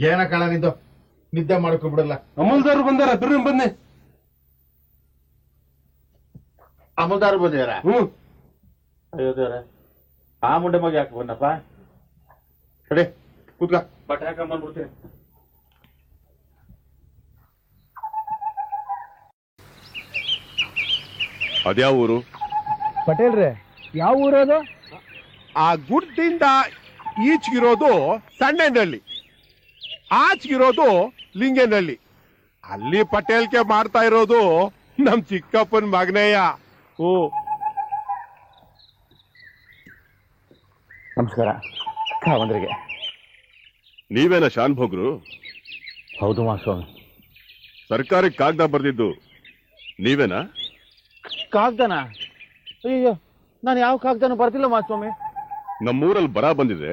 ಏನ ಕಾಳ ನಿಂದು ನಿದ್ದೆ ಮಾಡ್ಕೊಬಿಡಲ್ಲ. ಅಮೂಲ್ದಾರು ಬಂದಾರ, ಬರ್ರಿ ಬನ್ನಿ. ಅಮೂಲ್ದಾರು ಬಂದಿದಾರ? ಅಯ್ಯೋ ದೇವ್ರ, ಆ ಮುಂಡೆ ಮಗ ಯಾಕೆ ಬಂದಪ್ಪ? ಕಡೆ ಕೂತ್ಕ, ಬಟ್ಟೆ ಹಾಕೊಂಡ್ ಬಂದ್ಬಿಡ್ತೀನಿ. ಅದ್ಯಾವ ಊರು? ಪಟೇಲ್ರೆ, ಯಾವ ಊರದು? ಆ ಗುಡ್ದಿಂದ ಈಚೆಗಿರೋದು ಸಣ್ಣನಹಳ್ಳಿ, ಆಚೆಗಿರೋದು ಲಿಂಗೇನಹಳ್ಳಿ. ಅಲ್ಲಿ ಪಟೇಲ್ಕೆ ಮಾಡ್ತಾ ಇರೋದು ನಮ್ ಚಿಕ್ಕಪ್ಪನ ಮಗನೇಯ. ಓ ನಮಸ್ಕಾರ. ಕಾವಂದ್ರಿಗೆ. ನೀವೇನ ಶಾನ್ಭೋಗ್ರು? ಹೌದು ಮಾಸ್ವಾಮಿ. ಸರ್ಕಾರಕ್ಕೆ ಕಾಗದ ಬರ್ದಿದ್ದು ನೀವೇನಾ? ಕಾಗ್ದನ? ಅಯ್ಯೋ, ನಾನು ಯಾವ ಕಾಗ್ದನೂ ಬರ್ದಿಲ್ಲ ಮಾಸ್ವಾಮಿ. ನಮ್ಮೂರಲ್ಲಿ ಬರ ಬಂದಿದೆ,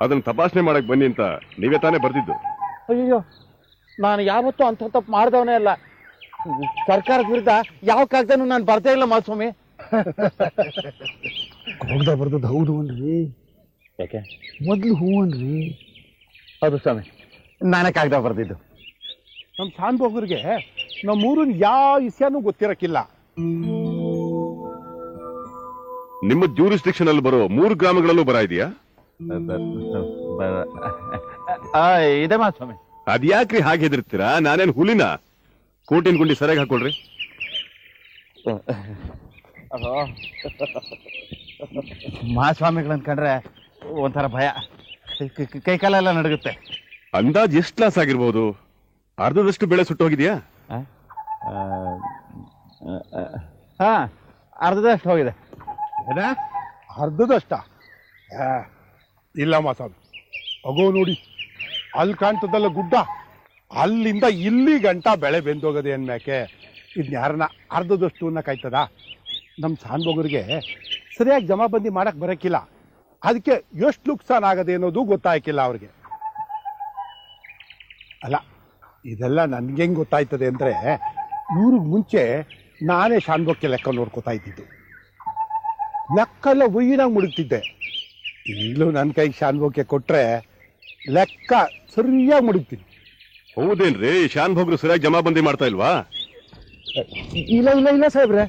ಅದನ್ನ ತಪಾಸಣೆ ಮಾಡಕ್ ಬನ್ನಿ ಅಂತ ನೀವೇ ತಾನೇ ಬರ್ದಿದ್ದು. ಅಯ್ಯೋ, ನಾನು ಯಾವತ್ತೂ ಅಂತ ತಪ್ಪು ಮಾಡ್ದವನೇ ಅಲ್ಲ. ಸರ್ಕಾರದ ವಿರುದ್ಧ ಯಾವ ಕಾಗ್ದನೂ ನಾನು ಬರ್ದೇ ಇಲ್ಲ ಮಾಸ್ವಾಮಿ. ಕಾಗದ ಬರ್ದದ್ದು ಹೌದು ಅನ್ರಿ. ಯಾಕೆ? ಮೊದ್ಲು ಹೂ ಅನ್ರಿ. ಹೌದು ಸ್ವಾಮಿ, ನಾನೇ ಕಾಗದ ಬರ್ದಿದ್ದು. ನಮ್ ಶಾನ್ಭೋಗರಿಗೆ ನಮ್ಮೂರಿನ ಯಾವ ವಿಷಯನೂ ಗೊತ್ತಿರಕ್ಕಿಲ್ಲ. ನಿಮ್ಮ ಜ್ಯೂರಿಸ್ಡಿಕ್ಷನ್ ಅಲ್ಲಿ ಬರೋ 3 ಗ್ರಾಮಗಳಲ್ಲೂ ಬರ ಇದೆಯಾ? ಇದೆ ಮಾಸ್ವಾಮಿ. ಅದ್ಯಾಕ್ರಿ ಹಾಗೆ ಹೆದರ್ತೀರಾ? ನಾನೇನ್ ಹುಲಿನ? ಕೋಟಿನ ಗುಂಡಿ ಸರಿಯಾಗಿ ಹಾಕೊಳ್ರಿ. ಮಹಾಸ್ವಾಮಿಗಳನ್ನ ಕಂಡ್ರೆ ಒಂಥರ ಭಯ, ಕೈಕಾಲೆಲ್ಲ ನಡುಗುತ್ತೆ. ಅಂದಾಜ್ ಎಷ್ಟು ಲಾಸ್ ಆಗಿರ್ಬೋದು? ಅರ್ಧದಷ್ಟು ಬೆಳೆ ಸುಟ್ಟೋಗಿದ್ಯಾ? ಹಾ, ಅರ್ಧದಷ್ಟು ಹೋಗಿದೆ. ಏನ ಅರ್ಧದಷ್ಟ? ಇಲ್ಲ ಮಾಸಾಬ್, ಅಗೋ ನೋಡಿ, ಅಲ್ಲಿ ಕಾಣ್ತದಲ್ಲ ಗುಡ್ಡ, ಅಲ್ಲಿಂದ ಇಲ್ಲಿ ಗಂಟ ಬೆಳೆ ಬೆಂದೋಗದೆ ಅನ್ಮ್ಯಾಕೆ ಇದನ್ನ ಯಾರನ್ನ ಅರ್ಧದಷ್ಟು ಅನ್ನಕಾಯ್ತದ? ನಮ್ಮ ಶಾನ್ಭೋಗರಿಗೆ ಸರಿಯಾಗಿ ಜಮಾಬಂದಿ ಮಾಡಕ್ ಬರಕ್ಕಿಲ್ಲ. ಅದಕ್ಕೆ ಎಷ್ಟು ನುಕ್ಸಾನ್ ಆಗದೆ ಅನ್ನೋದು ಗೊತ್ತಾಯ್ಕಿಲ್ಲ ಅವ್ರಿಗೆ. ಅಲ್ಲ, ಇದೆಲ್ಲ ನನ್ಗೆ ಹೆಂಗ್ ಗೊತ್ತಾಯ್ತದೆ ಅಂದ್ರೆ, ಇವ್ರಿಗೆ ಮುಂಚೆ ನಾನೇ ಶಾನ್ಭೋಗಕ್ಕೆ ಲೆಕ್ಕ ನೋಡ್ಕೋತಾ ಇದ್ದಿದ್ದು. ಲೆಕ್ಕೆಲ್ಲ ಒಯ್ಯಿನಾಗ ಮುಡುಗ್ತಿದ್ದೆ. ಈಗಲೂ ನನ್ನ ಕೈಗೆ ಶಾನ್ಭೋಗಕ್ಕೆ ಕೊಟ್ರೆ ಲೆಕ್ಕ ಸರಿಯಾಗಿ ಮುಡುಗ್ತೀನಿ. ಹೌದೇನ್ರಿ? ಶಾನ್ಭೋಗ್ರು ಸರಿಯಾಗಿ ಜಮಾಬಂದಿ ಮಾಡ್ತಾ ಇಲ್ವಾ? ಇಲ್ಲ ಇಲ್ಲ ಇಲ್ಲ ಸಾಹೇಬ್ರೆ,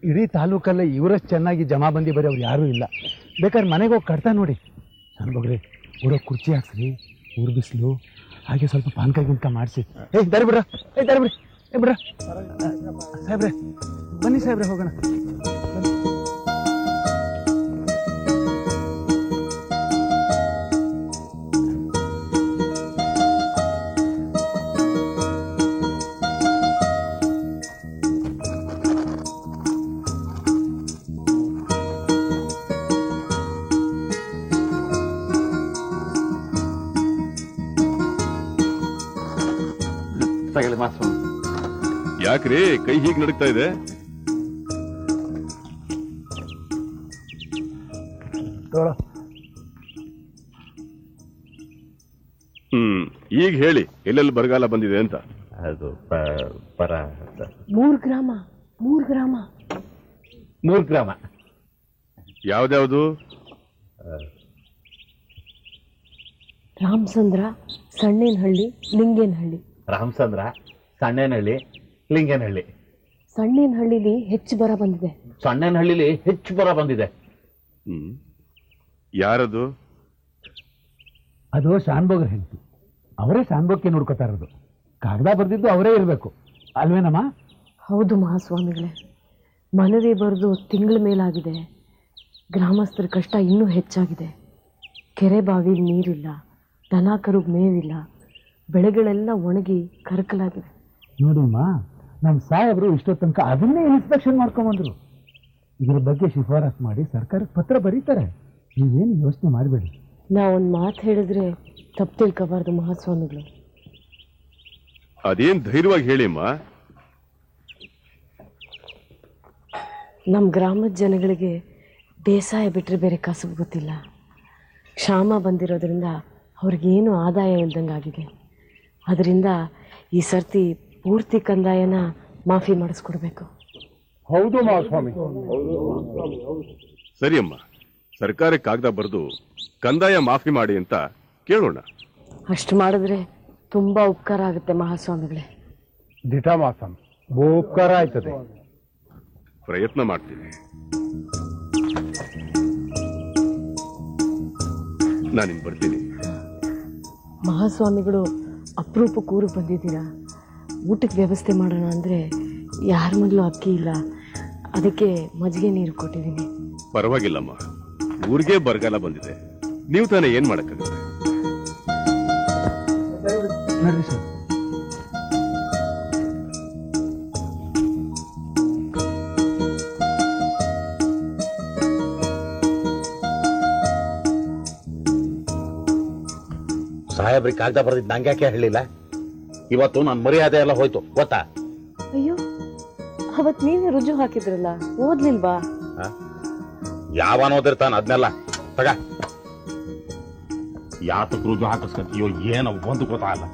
ಇಡೀ ತಾಲೂಕಲ್ಲೇ ಇವರಷ್ಟು ಚೆನ್ನಾಗಿ ಜಮಾಬಂದಿ ಬರೋರು ಯಾರೂ ಇಲ್ಲ. ಬೇಕಾದ್ರೆ ಮನೆಗೆ ಹೋಗಿ ಕಟ್ತಾ ನೋಡಿ. ಶಾನ್ಭೋಗ್ರಿ, ಊರ ಕುರ್ಚಿ ಹಾಕ್ಸ್ರಿ, ಊರು ಬಿಸಿಲು, ಹಾಗೆ ಸ್ವಲ್ಪ ಪಾನ್ಕ ಗಿನ್ಕ ಮಾಡಿಸಿ. ದರಿ ಬಿಡ್ರ, ದರಿ ಬಿಡ್ರಿ, ಬಿಡ್ರ ಸಾಹೇಬ್ರೆ. ಬನ್ನಿ ಸಾಹೇಬ್ರೆ, ಹೋಗೋಣ. ಯಾಕ್ರಿ ಕೈ ಹೀಗೆ ನಡುಗ್ತಾ ಇದೆ? ಈಗ ಹೇಳಿ, ಎಲ್ಲೆಲ್ಲಿ ಬರಗಾಲ ಬಂದಿದೆ ಅಂತ. ಅದು ಪರ 3 ಗ್ರಾಮ 3 ಗ್ರಾಮ 3 ಗ್ರಾಮ. ಯಾವ್ದ್ಯಾವ್ದು? ರಾಮಚಂದ್ರ, ಸಣ್ಣೇನಹಳ್ಳಿ, ಲಿಂಗೇನಹಳ್ಳಿ. ರಾಮಚಂದ್ರ, ಸಣ್ಣೇನಹಳ್ಳಿ, ಲಿಂಗೇನಹಳ್ಳಿ. ಸಣ್ಣೇನಹಳ್ಳಿಲಿ ಹೆಚ್ಚು ಬರ ಬಂದಿದೆ. ಸಣ್ಣೇನಹಳ್ಳಿಲಿ ಹೆಚ್ಚು ಬರ ಬಂದಿದೆ. ಯಾರದು? ಅದು ಶಾನ್ಭೋಗರ ಹೆಂಡತಿ. ಅವರೇ ಶಾನ್ಭೋಗಕ್ಕೆ ನೋಡ್ಕೋತಾ ಇರೋದು. ಕಾಗದ ಬರ್ದಿದ್ದು ಅವರೇ ಇರಬೇಕು ಅಲ್ವೇನಮ್ಮ? ಹೌದು ಮಹಾಸ್ವಾಮಿಗಳೇ, ಮನವಿ ಬರೆದು ತಿಂಗಳ ಮೇಲಾಗಿದೆ. ಗ್ರಾಮಸ್ಥರ ಕಷ್ಟ ಇನ್ನೂ ಹೆಚ್ಚಾಗಿದೆ. ಕೆರೆ ಬಾವಿಲಿ ನೀರಿಲ್ಲ, ದನ ಕರುಗ್ ಮೇವಿಲ್ಲ, ಬೆಳೆಗಳೆಲ್ಲ ಒಣಗಿ ಕರಕಲಾಗಿದೆ. ನೋಡಿಮ್ಮ, ನಮ್ಮ ಸಾಹೇಬರು ಇಷ್ಟೋ ತನಕ ಅದನ್ನೇ ಇನ್ಸ್ಪೆಕ್ಷನ್ ಮಾಡ್ಕೊಂಡ್ಬಂದ್ರು. ಇದ್ರ ಬಗ್ಗೆ ಶಿಫಾರಸ್ ಮಾಡಿ ಸರ್ಕಾರಕ್ಕೆ ಪತ್ರ ಬರೀತಾರೆ. ನೀವೇನು ಯೋಚನೆ ಮಾಡಬೇಡಿ. ನಾವೊಂದು ಮಾತು ಹೇಳಿದ್ರೆ ತಪ್ಪು ತಿಳ್ಕೋಬಾರ್ದು ಮಹಾಸ್ವಾಮಿಗಳು. ಅದೇನ್ ಧೈರ್ಯವಾಗಿ ಹೇಳಿಮ್ಮ. ನಮ್ಮ ಗ್ರಾಮದ ಜನಗಳಿಗೆ ಬೇಸಾಯ ಬಿಟ್ಟರೆ ಬೇರೆ ಕಸಬು ಗೊತ್ತಿಲ್ಲ. ಕ್ಷಾಮ ಬಂದಿರೋದ್ರಿಂದ ಅವ್ರಿಗೇನು ಆದಾಯ ಇಲ್ದಂಗಾಗಿದೆ. ಅದರಿಂದ ಈ ಸರ್ತಿ ಪೂರ್ತಿ ಕಂದಾಯನ ಮಾಫಿ ಮಾಡಿಸ್ಕೊಡ್ಬೇಕು. ಹೌದು ಮಹಾಸ್ವಾಮಿ. ಸರಿಯಮ್ಮ, ಸರ್ಕಾರಕ್ಕೆ ಕಾಗದ ಬರೆದು ಕಂದಾಯ ಮಾಫಿ ಮಾಡಿ ಅಂತ ಕೇಳೋಣ. ಅಷ್ಟು ಮಾಡಿದ್ರೆ ತುಂಬ ಉಪಕಾರ ಆಗುತ್ತೆ ಮಹಾಸ್ವಾಮಿಗಳೇ. ದಿಟ ಮಹಾಸ್ವಾಮಿ, ಉಪಕಾರ ಆಯ್ತದೆ. ಪ್ರಯತ್ನ ಮಾಡ್ತೀನಿ. ನಾನಿನ್ ಬರ್ತೀನಿ. ಮಹಾಸ್ವಾಮಿಗಳು ಅಪರೂಪಕ್ಕೆ ಊರಿಗೆ ಬಂದಿದ್ದೀರಾ. ಊಟಕ್ಕೆ ವ್ಯವಸ್ಥೆ ಮಾಡೋಣ ಅಂದರೆ ಯಾರ ಮೊದಲು ಅಕ್ಕಿ ಇಲ್ಲ. ಅದಕ್ಕೆ ಮಜ್ಜಿಗೆ ನೀರು ಕೊಟ್ಟಿದ್ದೀನಿ. ಪರವಾಗಿಲ್ಲಮ್ಮ, ಊರಿಗೆ ಬರಗಾಲ ಬಂದಿದೆ. ನೀವು ತಾನೇ ಏನ್ ಮಾಡಕ್ಕಾಗುತ್ತೆ. ನೋಡ್ರಿ ಸರ್, ಸಾಹೇಬ್ರಿಗೆ ಕಾಗದ ಬರ್ದಿದ್ದು ನಂಗೆ ಯಾಕೆ ಹೇಳಿಲ್ಲ? ಇವತ್ತು ನನ್ನ ಮರ್ಯಾದೆ ಎಲ್ಲ ಹೋಯ್ತು ಗೊತ್ತಾ? ಅಯ್ಯೋ, ಅವತ್ತು ನೀವೇ ರುಜು ಹಾಕಿದ್ರಲ್ಲ, ಓದ್ಲಿಲ್ವಾ? ಯಾವನ್ ಓದಿರ್ತಾನ ಅದನ್ನೆಲ್ಲ ತಗ. ಯಾತಕ್ ರುಜು ಹಾಕಿಸ್ಕಂತೀಯೋ ಏನೋ ಒಂದು ಗೊತ್ತಾಗಲ್ಲ.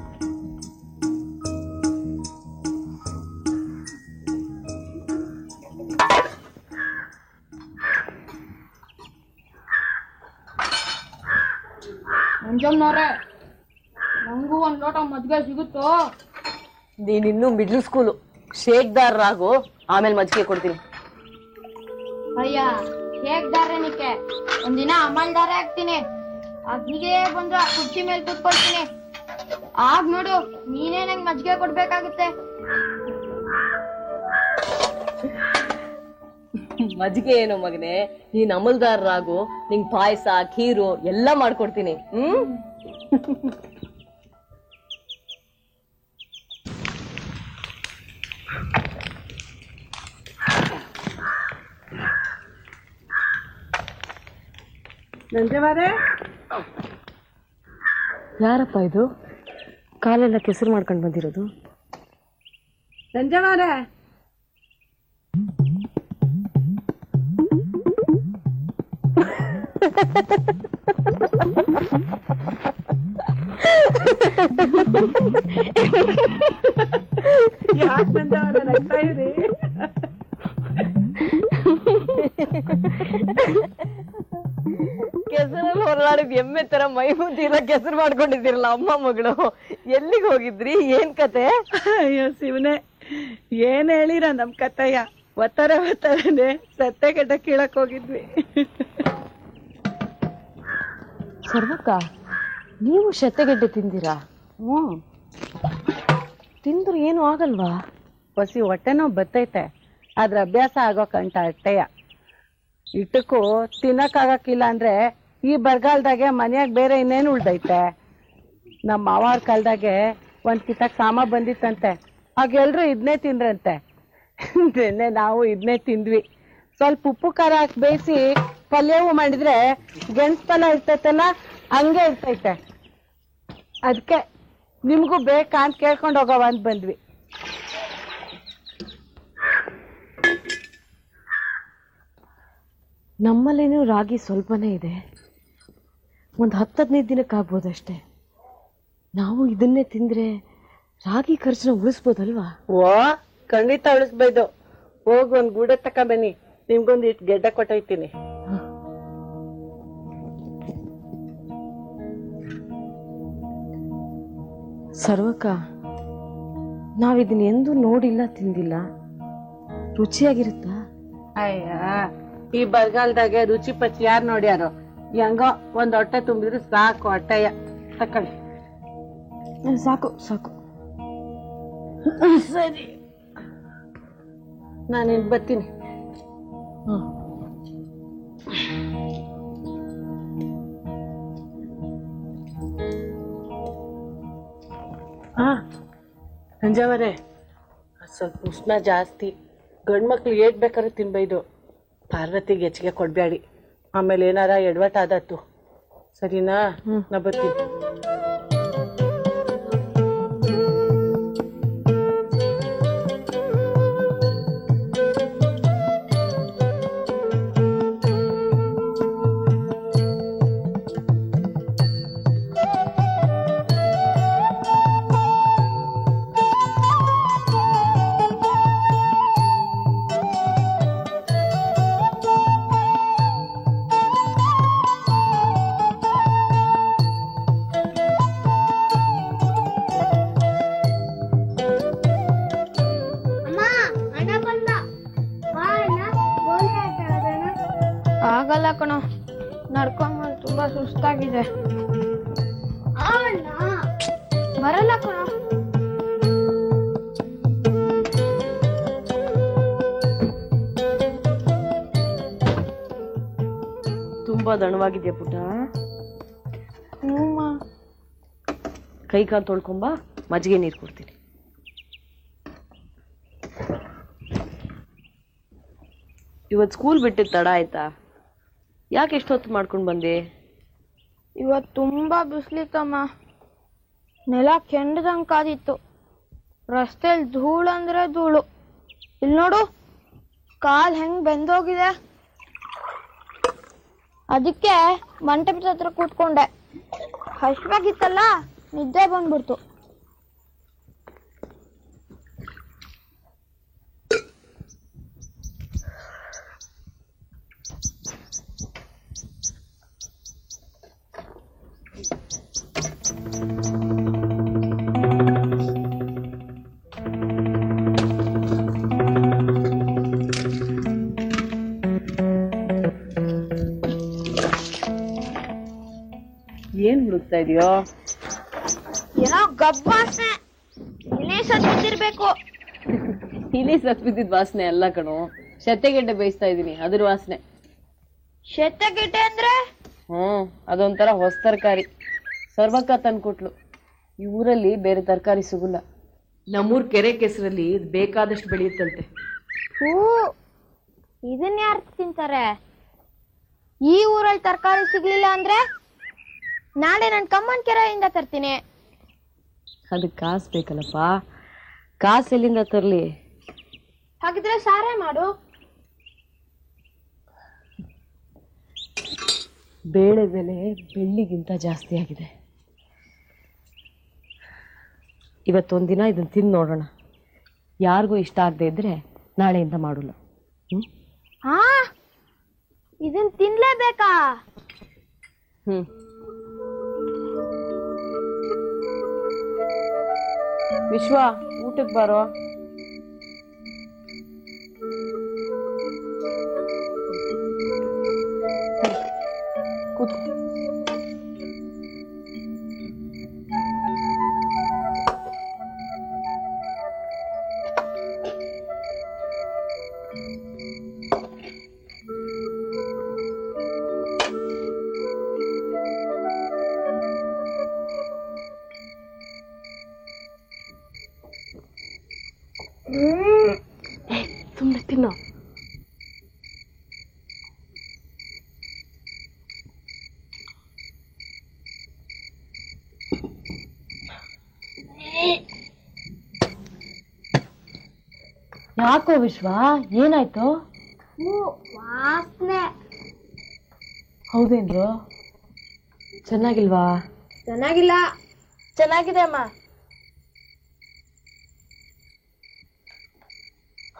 ಮಂಜಮ್ಮನವ್ರೆ, ನಂಗೂ ಒಂದ್ ಲೋಟ ಮಜ್ಜಿಗೆ ಸಿಗುತ್ತೋ? ನೀನಿನ್ನೂ ಮಿಡ್ಲ್ ಸ್ಕೂಲು. ಶೇಕ್ದಾರರಾಗು, ಆಮೇಲೆ ಮಜ್ಜಿಗೆ ಕೊಡ್ತೀನಿ. ಅಯ್ಯ, ಹೇಗ್ದಾರೇನಿಕೆ ಒಂದಿನ ಅಮಲ್ದಾರೆ ಆಗ್ತೀನಿ. ಅಗ್ನಿಗೆ ಬಂದು ಆ ಕುರ್ಚಿ ಮೇಲೆ ಕೂತ್ಕೊಳ್ತೀನಿ. ಆಗ ನೋಡು ನೀನೇ ನಂಗೆ ಮಜ್ಜಿಗೆ ಕೊಡ್ಬೇಕಾಗುತ್ತೆ. ಮಜ್ಜಿಗೆ ಏನು ಮಗನೇ, ನೀನ್ ಅಮಲ್ದಾರರಾಗು, ನಿಂಗ್ ಪಾಯಸ, ಖೀರು ಎಲ್ಲ ಮಾಡ್ಕೊಡ್ತೀನಿ. ಯಾರಪ್ಪ ಇದು? ಕಾಲೆಲ್ಲ ಕೆಸರು ಮಾಡ್ಕೊಂಡು ಬಂದಿರೋದು? ಸಂಜೆವಾರೆ, ಯಾಕೆ ಬಂದವರ ನಗ್ತಾ ಇರಿ? ಕೆಸರಲ್ಲಿ ಹೊರಲಾಡಿದ್ ಎಮ್ಮೆ ತರ ಮೈ ಮುಂದಿರ ಕೆಸರು ಮಾಡ್ಕೊಂಡಿದ್ದೀರಲ್ಲ ಅಮ್ಮ ಮಗಳು. ಎಲ್ಲಿಗೆ ಹೋಗಿದ್ರಿ? ಏನ್ ಕತೆ? ಅಯ್ಯೋ ಶಿವನೇ, ಏನ್ ಹೇಳಿರ ನಮ್ ಕಥೆಯ. ಒತ್ತರನೆ ಸತ್ತೆ ಗಡ್ಡ ಕೀಳಕ್ ಹೋಗಿದ್ವಿ. ಸರ್ವಕ್ಕ, ನೀವು ಶತೆಗೆಡ್ಡೆ ತಿಂದಿರಾ? ತಿಂದ್ರು ಏನು ಆಗಲ್ವಾ? ಹೊಸಿ ಹೊಟ್ಟೆನೋ ಬತ್ತೈತೆ, ಅದ್ರ ಅಭ್ಯಾಸ ಆಗೋ ಕಂಟ ಅಟ್ಟೆಯ. ಇಟ್ಟಕ್ಕೂ ತಿನ್ನಕ್ಕಾಗಕ್ಕಿಲ್ಲ ಅಂದ್ರೆ ಈ ಬರಗಾಲದಾಗೆ ಮನ್ಯಾಗ ಬೇರೆ ಇನ್ನೇನು ಉಳ್ದೈತೆ. ನಮ್ಮ ಮಾವಾರ ಕಾಲದಾಗೆ ಒಂದ್ ಕಿತಕ್ ಸಾಮ ಬಂದಿತ್ತಂತೆ, ಆಗ ಎಲ್ರು ಇದನ್ನೇ ತಿಂದ್ರಂತೆ. ನಿನ್ನೆ ನಾವು ಇದನ್ನೇ ತಿಂದ್ವಿ. ಸ್ವಲ್ಪ ಉಪ್ಪು ಖಾರ ಹಾಕಿ ಬೇಯಿಸಿ ಪಲ್ಯವು ಮಾಡಿದ್ರೆ ಗೆಣಸ್ ಫಲ ಇರ್ತೈತಲ್ಲ, ಹಂಗೆ ಇರ್ತೈತೆ. ಅದಕ್ಕೆ ನಿಮ್ಗೂ ಬೇಕಾ ಅಂತ ಕೇಳ್ಕೊಂಡು ಹೋಗವ ಅಂತ ಬಂದ್ವಿ. ನಮ್ಮಲ್ಲೇನೂ ರಾಗಿ ಸ್ವಲ್ಪನೇ ಇದೆ, ಒಂದು 10-15 ದಿನಕ್ಕಾಗ್ಬೋದಷ್ಟೇ. ನಾವು ಇದನ್ನೇ ತಿಂದರೆ ರಾಗಿ ಖರ್ಚನ್ನ ಉಳಿಸ್ಬೋದಲ್ವಾ? ಓ ಖಂಡಿತ ಉಳಿಸ್ಬೋದು. ಹೋಗಿ ಒಂದ್ ಗೂಡೆ ತಕ ಬನ್ನಿ, ನಿಮ್ಗೊಂದು ಇಟ್ಟು ಗೆಡ್ಡ ಕೊಟ್ಟೈತೀನಿ. ಸರ್ವಕ್ಕ, ನಾವಿದನ್ನ ಎಂದೂ ನೋಡಿಲ್ಲ, ತಿಂದಿಲ್ಲ. ರುಚಿಯಾಗಿರುತ್ತಾ? ಅಯ್ಯ, ಈ ಬರಗಾಲದಾಗೆ ರುಚಿ ಪಚ್ಚಿ ಯಾರು ನೋಡ್ಯಾರೋ? ಹೆಂಗೋ ಒಂದ್ ಹೊಟ್ಟೆ ತುಂಬಿದ್ರೆ ಸಾಕು. ಹೊಟ್ಟೆಯ ತಕೊಳ್ಳಿ. ಸಾಕು ಸಾಕು. ಸರಿ, ನಾನಿನ್ ಬರ್ತೀನಿ. ಸಂಜಾವರೆ, ಸ್ವಲ್ಪ ಉಷ್ಣ ಜಾಸ್ತಿ. ಗಂಡು ಮಕ್ಳು ಏಟ್ ಬೇಕಾದ್ರೆ ತಿನ್ಬೈದು. ಪಾರ್ವತಿಗೆ ಹೆಚ್ಚಿಗೆ ಕೊಡ್ಬೇಡಿ, ಆಮೇಲೆ ಏನಾರ ಎಡವಟ್ ಆದತ್ತು. ಸರಿನಾ? ನಾ ಬರ್ತೀನಿ. ಆಗಲ್ಲ ಕಣೋ, ನಡ್ಕೊಂಬಂದು ತುಂಬಾ ಸುಸ್ತಾಗಿದೆ. ಬರಲ್ಲ ಕಣೋ. ತುಂಬಾ ದಣವಾಗಿದ್ಯಾ ಪುಟ? ಕೈ ಕಾಲು ತೊಳ್ಕೊಂಬ, ಮಜ್ಜಿಗೆ ನೀರು ಕೊಡ್ತೀನಿ. ಇವತ್ತು ಸ್ಕೂಲ್ ಬಿಟ್ಟಿದ್ದು ತಡ ಆಯ್ತಾ? ಯಾಕೆ ಎಷ್ಟೊತ್ತು ಮಾಡ್ಕೊಂಡು ಬಂದೆ? ಇವತ್ತು ತುಂಬಾ ಬಿಸಿಲಿತ್ತಮ್ಮ. ನೆಲ ಕೆಂಡದಂಗೆ ಕಾದಿತ್ತು. ರಸ್ತೆಯಲ್ಲಿ ಧೂಳು ಅಂದ್ರೆ ಧೂಳು. ಇಲ್ಲಿ ನೋಡು, ಕಾಲ್ ಹೆಂಗ್ ಬೆಂದೋಗಿದೆ. ಅದಕ್ಕೆ ಮಂಟಪದ ಹತ್ರ ಕೂತ್ಕೊಂಡೆ. ಹಶ್ವಾಗಿತ್ತಲ್ಲ, ನಿದ್ದೆ ಬಂದ್ಬಿಡ್ತು. ಏನ್ ಹುಡುಕ್ತಾ ಇದೆಯೋ? ಏನೋ ಗಬ್ಬಾಸನೆ. ಇಲಿ ಸತ್ತಿರ್ಬೇಕು. ಇಲಿ ಸತ್ ಬಿದ್ದಿದ್ ವಾಸನೆ ಅಲ್ಲ ಕಣೋ, ಶೆತ್ತೆಗೆಡ್ಡೆ ಬೇಯಿಸ್ತಾ ಇದೀನಿ, ಅದ್ರ ವಾಸನೆ. ಶೆತ್ತಗೆಡ್ಡೆ ಅಂದ್ರೆ? ಅದೊಂಥರ ಹೊಸ ತರಕಾರಿ. ಸರ್ವಕ್ಕ ತಂದ್ಕೊಟ್ಲು. ಈ ಊರಲ್ಲಿ ಬೇರೆ ತರಕಾರಿ ಸಿಗುಲ್ಲ. ನಮ್ಮೂರ್ ಕೆರೆ ಕೆಸರಲ್ಲಿ ಬೇಕಾದಷ್ಟು ಬೆಳೆಯುತ್ತಂತೆ. ಇದನ್ನ ಯಾರು ತಿಂತಾರೆ? ಈ ಊರಲ್ಲಿ ತರಕಾರಿ ಸಿಗ್ಲಿಲ್ಲ ಅಂದ್ರೆ ನಾಳೆ ನಾನು ಕಮ್ಮನ್ ಕೆರೆಯಿಂದ ತರ್ತೀನಿ. ಅದಕ್ಕೆ ಕಾಸು ಬೇಕಲ್ಲಪ್ಪ. ಕಾಸು ಎಲ್ಲಿಂದ ತರ್ಲಿ? ಹಾಗಿದ್ರೆ ಸಾರೇ ಮಾಡು. ಬೇಳೆ ಬೆಲೆ ಬೆಳ್ಳಿಗಿಂತ ಜಾಸ್ತಿ ಆಗಿದೆ. ಇವತ್ತೊಂದಿನ ಇದನ್ನ ತಿಂದು ನೋಡೋಣ. ಯಾರಿಗೂ ಇಷ್ಟ ಆಗದೆ ಇದ್ರೆ ನಾಳೆಯಿಂದ ಮಾಡೋಲ್ಲ. ಇದನ್ನ ತಿನ್ಲೇಬೇಕಾ? ವಿಶ್ವ, ಊಟಕ್ಕೆ ಬಾರೋ. ಕೂತ್ಕೋ. ಸುಮ್ಮನೆ ತಿನ್ನೋ. ಯಾಕೋ ವಿಶ್ವ, ಏನಾಯ್ತು? ವಾಸನೆ. ಹೌದೇನ್ರು? ಚೆನ್ನಾಗಿಲ್ವಾ? ಚೆನ್ನಾಗಿಲ್ಲ. ಚೆನ್ನಾಗಿದೆ ಅಮ್ಮ.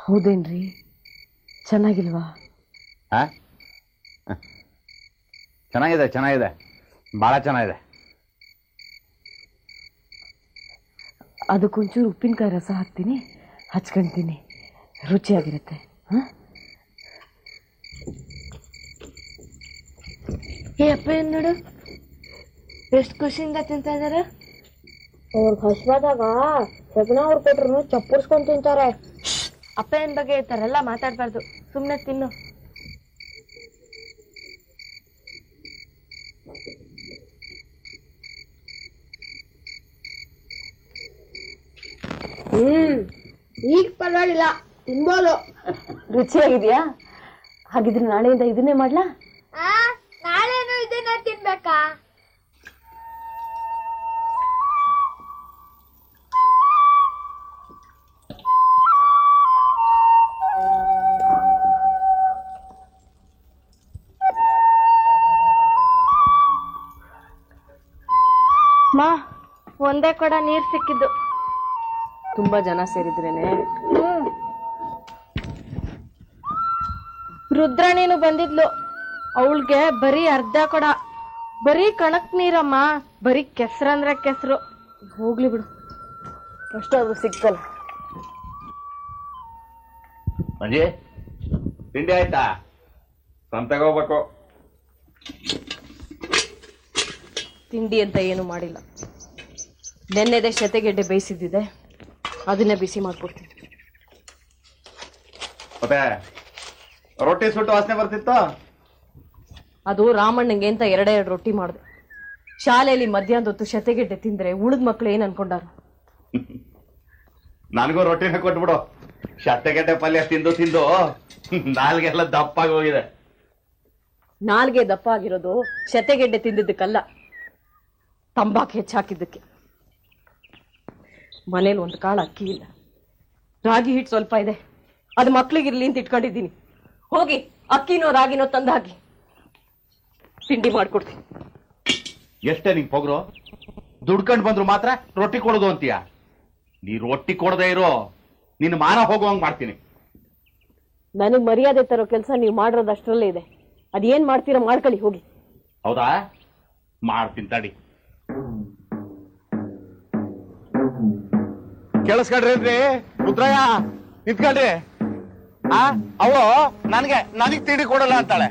ಹೌದೇನ್ರಿ? ಚೆನ್ನಾಗಿಲ್ವಾ? ಚೆನ್ನಾಗಿದೆ, ಚೆನ್ನಾಗಿದೆ, ಭಾಳ ಚೆನ್ನಾಗಿದೆ. ಅದಕ್ಕೊಂಚೂರು ಉಪ್ಪಿನಕಾಯಿ ರಸ ಹಾಕ್ತೀನಿ, ಹಚ್ಕೊಂತೀನಿ, ರುಚಿಯಾಗಿರುತ್ತೆ. ಏ ಅಪ್ಪ ಏನ್ ನೋಡು ಎಷ್ಟು ಖುಷಿಯಿಂದ ತಿಂತಾ ಇದಾರೆ. ಅವ್ರಿಗೆ ಹಶ್ವಾದಾಗ ಸಗಣ ಅವ್ರು ಕೊಟ್ರು ಚಪ್ಪರ್ಸ್ಕೊಂಡ್ ತಿಂತಾರೆ. ಅಪ್ಪ ಏನ್ ಬಗ್ಗೆ ಇರ್ತಾರೆಲ್ಲ ಮಾತಾಡ್ಬಾರ್ದು, ಸುಮ್ನೆ ತಿನ್ನು. ಈಗ ಪರವಾಗಿಲ್ಲ, ತಿನ್ಬೋದು. ರುಚಿಯಾಗಿದೆಯಾ? ಹಾಗಿದ್ರೆ ನಾಳೆಯಿಂದ ಇದನ್ನೇ ಮಾಡ್ಲಾ? ನಾಳೆನೂ ಇದನ್ನ ತಿನ್ಬೇಕಾ? ಮಾ, ಒಂದೇ ಕೊಡ ನೀರ್ ಸಿಕ್ಕಿದ್ದು. ತುಂಬಾ ಜನ ಸೇರಿದ್ರೇನೆ. ರುದ್ರಾಣಿನೂ ಬಂದಿದ್ಲು, ಅವಳಿಗೆ ಬರೀ ಅರ್ಧ ಕೊಡ. ಬರೀ ಕಣಕ್ ನೀರಮ್ಮ, ಬರೀ ಕೆಸ್ರಂದ್ರೆ ಕೆಸ್ರು. ಹೋಗ್ಲಿ ಬಿಡು, ಅಷ್ಟಾದ್ರೂ ಸಿಕ್ಕಲ್ಲ. ಮಂಜಿ, ತಿಂಡಿ ಆಯ್ತಾ? ಸಂತೆಗೆ ಹೋಗ್ಬೇಕು. ತಿಂಡಿ ಅಂತ ಏನು ಮಾಡಿಲ್ಲ. ನೆನ್ನೆದೆ ಶತೆಗೆಡ್ಡೆ ಬೇಯಿಸಿದ್ದಿದೆ, ಅದನ್ನೇ ಬಿಸಿ ಮಾಡ್ಕೊಡ್ತೀನಿ. ಮತ್ತೆ ರೊಟ್ಟಿ ಸುಟ್ಟು ವಾಸನೆ ಬರ್ತಿತ್ತು. ಅದು ರಾಮಣ್ಣಂಗೆ ಅಂತ 2 ರೊಟ್ಟಿ ಮಾಡಿದೆ. ಶಾಲೆಯಲ್ಲಿ ಮಧ್ಯಾಹ್ನದ ಹೊತ್ತು ಶತೆಗೆಡ್ಡೆ ತಿಂದ್ರೆ ಉಳಿದ ಮಕ್ಳು ಏನ್ ಅನ್ಕೊಂಡಾರ? ನನಗೂ ರೊಟ್ಟಿನ ಕೊಟ್ಬಿಡು. ಶತೆಗೆಡ್ಡೆ ಪಲ್ಯ ತಿಂದು ತಿಂದು ನಾಲ್ಗೆಲ್ಲ ದಪ್ಪಾಗಿ ಹೋಗಿದೆ. ನಾಲ್ಗೆ ದಪ್ಪ ಆಗಿರೋದು ಶತೆಗೆಡ್ಡೆ ತಿಂದಿದ್ದಕ್ಕಲ್ಲ, ತಂಬಾಕು ಹೆಚ್ಚಾಕಿದ್ದಕ್ಕೆ. ಮನೇಲಿ ಒಂದು ಕಾಳು ಅಕ್ಕಿ ಇಲ್ಲ, ರಾಗಿ ಹಿಟ್ಟು ಸ್ವಲ್ಪ ಇದೆ, ಅದು ಮಕ್ಳಿಗಿರ್ಲಿ ಅಂತ ಇಟ್ಕೊಂಡಿದ್ದೀನಿ. ಹೋಗಿ ಅಕ್ಕಿನೋ ರಾಗಿನೋ ತಂದು ಹಾಕಿ, ತಿಂಡಿ ಮಾಡ್ಕೊಡ್ತೀನಿ. ಎಷ್ಟೇ ನಿಂಗೆ ಪೊಗರು? ದುಡ್ಕೊಂಡು ಬಂದ್ರು ಮಾತ್ರ ರೊಟ್ಟಿ ಕೊಡೋದು ಅಂತೀಯ? ನೀ ರೊಟ್ಟಿ ಕೊಡದೇ ಇರೋ, ನಿನ್ನ ಮಾನ ಹೋಗುವಂಗ್ ಮಾಡ್ತೀನಿ. ನನಗ್ ಮರ್ಯಾದೆ ತರೋ ಕೆಲಸ ನೀವು ಮಾಡಿರೋದು ಅಷ್ಟರಲ್ಲೇ ಇದೆ. ಅದೇನ್ ಮಾಡ್ತೀರಾ ಮಾಡ್ಕೊಳ್ಳಿ, ಹೋಗಿ. ಹೌದಾ? ಮಾಡ್ತೀನಿ ತಡಿ. ಕೇಳಿಸ್ಕೊಂಡ್ರಿ ರುದ್ರಯ್ಯ, ನಿಂತ್ಕೊಂಡ್ರಿ. ಅವಳು ನನಗೆ ತಿಂಡಿ ಕೊಡಲ್ಲ ಅಂತಾಳೆ.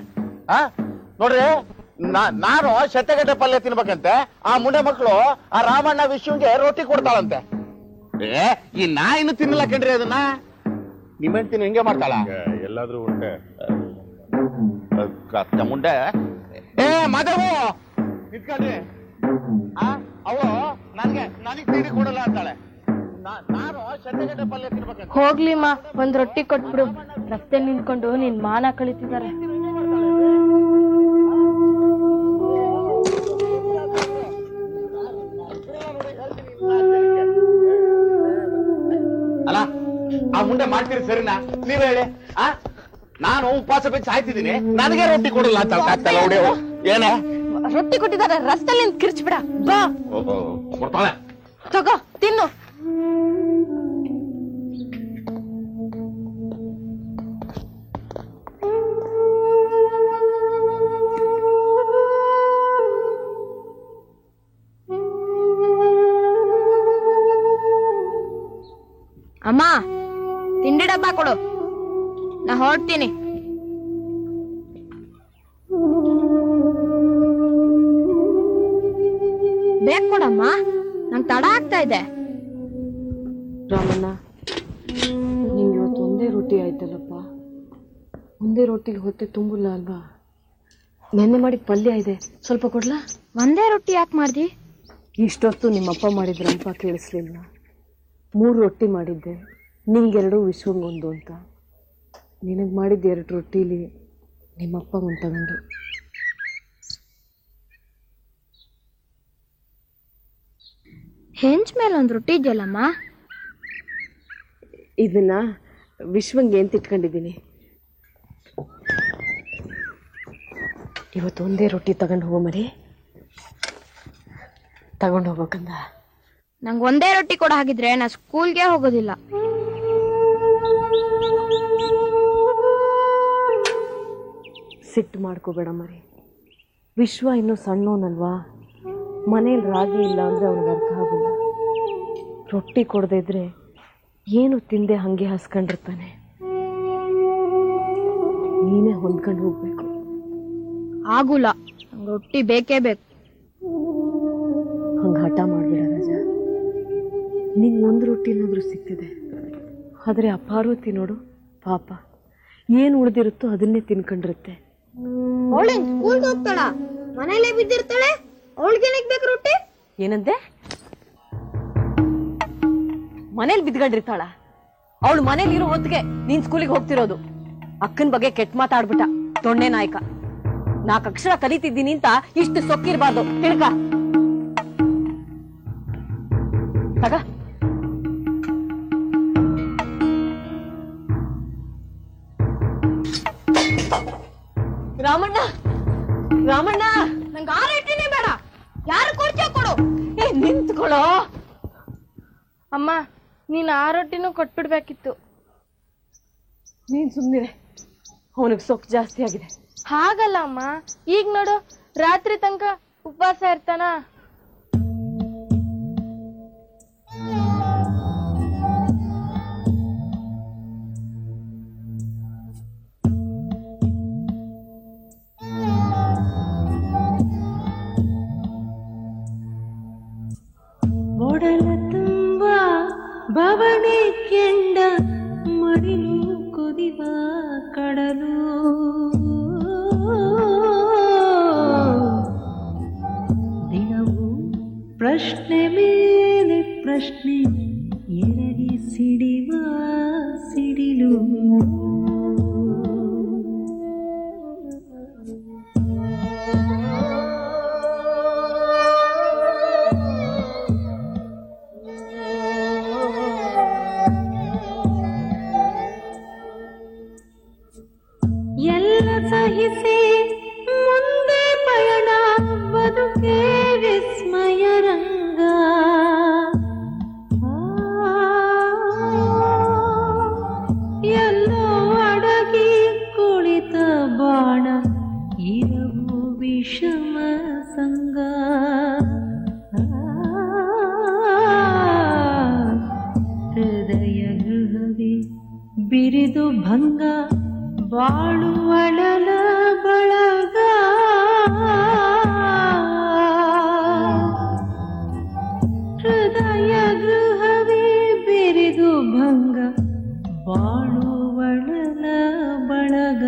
ನೋಡ್ರಿ, ನಾನು ಶತೆಗಡ್ಡೆ ಪಲ್ಯ ತಿನ್ಬೇಕಂತೆ, ಆ ಮುಂಡೆ ಮಕ್ಕಳು ಆ ರಾಮಣ್ಣ ವಿಷ್ಣುಗೆ ರೊಟ್ಟಿ ಕೊಡ್ತಾಳಂತೆ. ಈ ನಾ ಇನ್ನು ತಿನ್ನಲ್ಲ ಕಣ್ರಿ ಅದನ್ನ. ನಿಮ್ಮ ಹೆಂಡ್ತಿನ ಹಿಂಗೆ ಮಾಡ್ತಾಳ? ಎಲ್ಲಾದ್ರೂ ಉಂಟೆ ಕತ್ತ ಮುಂಡೆ. ಮಾಧವು, ನಿಂತ್ಕೊಂಡ್ರಿ. ಅವಳು ನನಗೆ ತಿಂಡಿ ಕೊಡಲ್ಲ ಅಂತಾಳೆ. ನಾನು ಶತೆಗಡ್ಡೆ ಪಲ್ಯ ತಿನ್ಬೇಕಂತ. ಹೋಗ್ಲಿಮ್ಮ, ಒಂದ್ ರೊಟ್ಟಿ ಕೊಟ್ಬಿಡು. ರಸ್ತೆ ನಿಂತ್ಕೊಂಡು ನಿನ್ ಮಾನ ಕಳಿತಿದ್ದಾರೆ. ಅಲ್ಲ, ಆ ಮುಂದೆ ಮಾಡ್ತೀರಿ ಸರಿನಾ? ನೀವ್ ಹೇಳಿ. ನಾನು ಉಪವಾಸ ಬಿದ್ದು ಸಾಯ್ತಿದ್ದೀನಿ, ನನಗೆ ರೊಟ್ಟಿ ಕೊಡಲ್ಲ ಅಂತ ಏನ? ರೊಟ್ಟಿ ಕೊಟ್ಟಿದ್ದಾರೆ, ರಸ್ತೆಲಿ ಕಿರ್ಚ್ಬಿಡ. ಬಾ, ಕೊಡ್ತಾಳೆ, ತಗೋ ತಿನ್ನು. ಅಮ್ಮ, ತಿಂಡಿ ಡಬ್ಬ ಕೊಡು, ನಾ ಹೊರಡ್ತೀನಿ. ಬೇಗ ಕೊಡಮ್ಮ, ನಂಗೆ ತಡ ಆಗ್ತಾ ಇದೆ. ರಾಮಣ್ಣ, ನಿಂಗೆ ಇವತ್ತು ಒಂದೇ ರೊಟ್ಟಿ ಆಯ್ತಲ್ಲಪ್ಪ. ಒಂದೇ ರೊಟ್ಟಿಲಿ ಹೊಟ್ಟೆ ತುಂಬಿಲ್ಲ ಅಲ್ವಾ? ನೆನ್ನೆ ಮಾಡಿದ ಪಲ್ಯ ಇದೆ, ಸ್ವಲ್ಪ ಕೊಡ್ಲಾ? ಒಂದೇ ರೊಟ್ಟಿ ಯಾಕೆ ಮಾಡ್ದಿ? ಇಷ್ಟೊತ್ತು ನಿಮ್ಮಪ್ಪ ಮಾಡಿದ್ರಂಪ ಕೇಳಿಸ್ಲಿಲ್ಲ. 3 ರೊಟ್ಟಿ ಮಾಡಿದ್ದೆ, ನಿಂಗೆರಡು ವಿಶ್ವಂಗೊಂದು ಅಂತ. ನಿನಗೆ ಮಾಡಿದ್ದ 2 ರೊಟ್ಟಿಲಿ ನಿಮ್ಮಪ್ಪ ಒಂದು ತಗೊಂಡು. ಹೆಂಚ್ ಮೇಲೆ ಒಂದು ರೊಟ್ಟಿ ಇದೆಯಲ್ಲಮ್ಮ, ಇದನ್ನ ವಿಶ್ವಂಗೆ ಅಂತ ಇಟ್ಕೊಂಡಿದ್ದೀನಿ. ಇವತ್ತು ಒಂದೇ ರೊಟ್ಟಿ ತಗೊಂಡು ಹೋಗೋ ಮರಿ, ತಗೊಂಡು ಹೋಗ್ಬೇಕಂದ. ನಂಗೆ ಒಂದೇ ರೊಟ್ಟಿ ಕೊಡ ಹಾಗಿದ್ರೆ ನಾ ಸ್ಕೂಲ್ಗೆ ಹೋಗೋದಿಲ್ಲ. ಸಿಟ್ಟು ಮಾಡ್ಕೋಬೇಡ ಮರಿ. ವಿಶ್ವ ಇನ್ನೂ ಸಣ್ಣವನಲ್ವಾ, ಮನೇಲಿ ರಾಗಿ ಇಲ್ಲ ಅಂದರೆ ಅವನಿಗೆ ಅರ್ಥ ಆಗೋಲ್ಲ. ರೊಟ್ಟಿ ಕೊಡದೇ ಇದ್ರೆ ಏನು ತಿಂದೆ ಹಾಗೆ ಹಸ್ಕೊಂಡಿರ್ತಾನೆ. ನೀನೇ ಹೊಂದ್ಕೊಂಡು ಹೋಗ್ಬೇಕು. ಆಗುಲ್ಲ, ರೊಟ್ಟಿ ಬೇಕೇ ಬೇಕು. ಹಂಗೆ ಹಠ ಮಾಡಬೇಡ ರಾಜ. ನಿಂಗೆ ಒಂದು ರೊಟ್ಟಿನಾದ್ರೂ ಸಿಕ್ತಿದೆ, ಆದರೆ ಆ ಪಾರ್ವತಿ ನೋಡು ಪಾಪ, ಏನು ಉಳಿದಿರುತ್ತೋ ಅದನ್ನೇ ತಿನ್ಕೊಂಡಿರುತ್ತೆ. ಅವಳೇನ್ ಸ್ಕೂಲ್ಗೆ ಹೋಗ್ತಾಳ, ಮನೇಲೆ ಬಿದ್ದಿರ್ತಾಳೆ, ಅವಳಿಗೇನಕ್ಕೆ ಬೇಕು ರೊಟ್ಟಿ? ಏನಂತೆ? ಮನೇಲಿ ಬಿದ್ಕೊಂಡಿರ್ತಾಳ? ಅವಳು ಮನೇಲಿ ಇರೋ ಹೊತ್ತಿಗೆ ನೀನ್ ಸ್ಕೂಲಿಗೆ ಹೋಗ್ತಿರೋದು. ಅಕ್ಕನ ಬಗ್ಗೆ ಕೆಟ್ಟ ಮಾತಾಡ್ಬಿಟ್ಟ ದೊಣ್ಣೆ ನಾಯಕ. 4 ಅಕ್ಷರ ಕಲಿತಿದ್ದೀನಿ ಅಂತ ಇಷ್ಟು ಸೊಕ್ಕಿರ್ಬಾರ್ದು, ತಿಳ್ಕ. ತಗ. ರಾಮಣ್ಣ, ರಾಮಣ್ಣ, ನಂಗೆ ಆ ರೊಟ್ಟಿನೇ ಬೇಡ. ಯಾರು ಕೊಡ್ತೀಯ ಕೊಡು. ನಿಂತ್ಕೊಳ್ಳೋ. ಅಮ್ಮ, ನೀನ್ ಆ ರೊಟ್ಟಿನೂ ಕೊಟ್ಬಿಡ್ಬೇಕಿತ್ತು. ನೀನ್ ಸುಮ್ನಿರೆ, ಅವನಿಗೆ ಸೊಕ್ಕು ಜಾಸ್ತಿ ಆಗಿದೆ. ಹಾಗಲ್ಲ ಅಮ್ಮ, ಈಗ ನೋಡು ರಾತ್ರಿ ತನಕ ಉಪವಾಸ ಇರ್ತಾನ. ಒಡಲ ತುಂಬ ಬವಣೆ ಕೆಂಡ ಮಡಿಲು ಕುದಿವ ಕಡಲು. ದಿನವೂ ಪ್ರಶ್ನೆ ಮೇಲೆ ಪ್ರಶ್ನೆ ಎರಗಿ ಸಿಡಿವ ಸಿಡಿಲು. ಎಲ್ಲ ಸಹಿಸಿ ಮುಂದೆ ಪಯಣ, ಬದುಕೆ ವಿಸ್ಮಯ ರಂಗ. ಎಲ್ಲೋ ಅಡಗಿ ಕುಳಿತ ಬಾಣ, ಇರವು ವಿಷಮ ಸಂಗ. ಹೃದಯ ಗೃಹವೇ ಬಿರಿದು ಭಂಗ, ಬಾಳುವಳಲ ಬಳಗ. ಹೃದಯ ಗೃಹವೇ ಬಿರಿದು ಭಂಗ, ಬಾಳುವಳಲ ಬಳಗ.